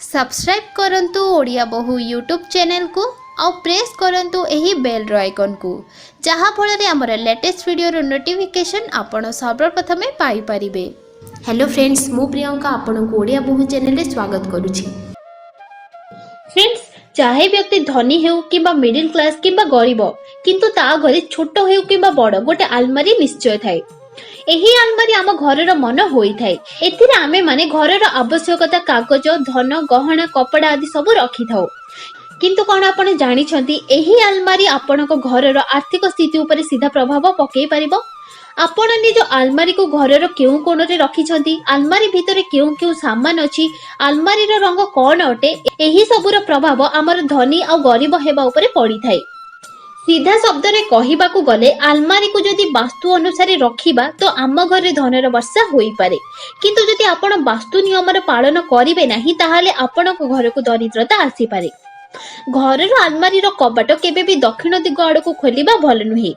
Subscribe करंतु ओडिया बहु YouTube channel को और प्रेस करंतु एही बेल रो आइकन को जहाँ फल आमर लेटेस्ट वीडियो रो नोटिफिकेशन आपण सर्वप्रथमे पाई परिबे। हेलो फ्रेंड्स, मु प्रियंका आपण को ओडिया बहु चैनल रे स्वागत करूछि। फ्रेंड्स, चाहे व्यक्ति धनी हेउ किबा मिडिल क्लास किबा गरीब, किंतु ता घरे छोट हेउ किबा बड़ गोटे आलमारी निश्चय थाए। एही आलमारी आम घर मन होई थाए। एथिरे आमे माने घरर आवश्यकता कागज, धन, गहना, कपड़ा आदि सब रखी थाओ। किंतु कौन आपण जानी छंती एही आलमारी आपणक घरर आर्थिक स्थिति उपरे सीधा प्रभाव पकई परिबो। आपण निज आलमारी को घरर केउ कोण रे रखी छंती, आलमारी भितरे केउ केउ सामान अछि, आलमारी रो रंग कोन अटे, एही सबुर प्रभाव आमर धनी आ गरीब हेबा उपरे पड़ी थाए। सीधा शब्द रे कहिबाकू गले आलमारी को जदि वास्तु अनुसार रखिबा तो आम घरे धनर वर्षा होई पारे। किंतु जदि आपण वास्तु नियमर पालन करिवे नाही ताहाले आपणक घर को दरिद्रता आसी पारे। घरर आलमारी रो कबाट केबे भी दक्षिण दिग आड़को खोलिबा भल नुहे।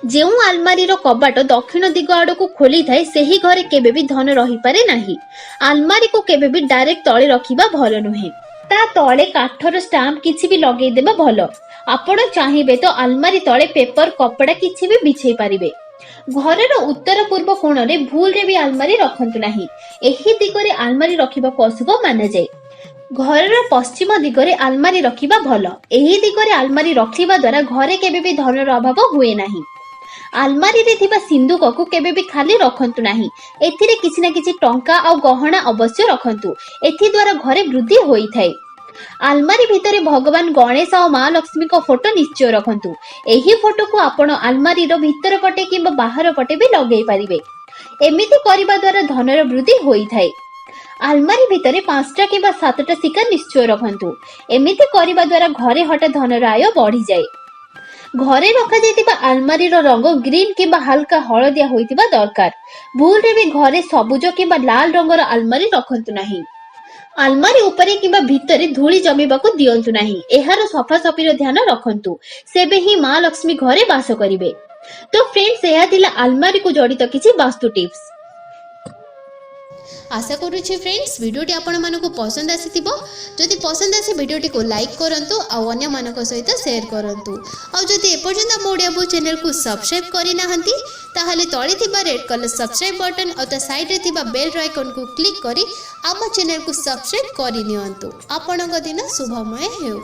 जेउ आलमारी रो कबाट दक्षिण दिग आड़को खोली थाए सेही घरे केबे भी धन रही पारे नाही। आलमारी को केबे भी डायरेक्ट तळे रखिबा भल नुहे। ता तळे काठर स्टाम्प किछि भी लगेई देबा भल। आपण चाहिए तो आलमारी तले पेपर कपड़ा किछि भी बिछेई पारिबे। घरर उत्तर पूर्व कोण रे भूल रे भी आलमारी रखंतु नाही। एही दिगरे आलमारी रखिबा अशुभ माना जाय। घरर पश्चिम दिगरे आलमारी रखिबा भल। एही दिगरे आलमारी रखिबा द्वारा घरे केबे भी धनर अभाव हुए नाही। आलमारी रे थिबा सिंदूक को केबे भी खाली रखंतु नाही। एथिरे किछि ना किछि टंका आ गहना अवश्य रखंतु। एथि द्वारा घरे वृद्धि होई थाए। आलमारी भितरे भगवान गणेश और माँ लक्ष्मी को फोटो निश्चय रखंतु। एही फोटो को आपण आलमारी रो भीतर पटे किंबा बाहर पटे भी लगेई पारिबे। एमिति करिबा द्वारा धनर वृद्धि होई थाए। आलमारी भितरे 5टा किंबा 7टा सिक्का निश्चय रखंतु। एमिति करिबा द्वारा घरे हठात धनर आय बढ़ी जाए। घरे रखा जाइतिबा आलमारी रो रंग ग्रीन किंबा हल्का हळदिया होइतिबा दरकार। भूल रे भी घरे सबुज किंबा लाल रंगर आलमारी रखंतु नाही। आलमारी उपरे किंबा भितरे धूली जमीबाकू दियंतु नाही। एहार सफा सफीर ध्यान रखंतु, सेबे ही माँ लक्ष्मी घरे बास करिवे। तो फ्रेंड्स, एहा थिला आलमारी को जड़ित किछि वास्तु टिप्स। आशा करूछि फ्रेंड्स वीडियोटी आपण मानको पसंद आसीथिबो। जदि पसंद आसी वीडियोटी को लाइक करंतु आ अन्य मानको सहित शेयर करंतु। आ जदि एपर्यंत हम ओडिया बहु चैनल को सब्सक्राइब करि नाहंती ताहाले तळे थिबा रेड कलर सब्सक्राइब बटन और ता साइड रे थिबा बेल आइकन को क्लिक करी आम चैनल को सब्सक्राइब करि नियंतु। आपणक दिन शुभमय हेउ।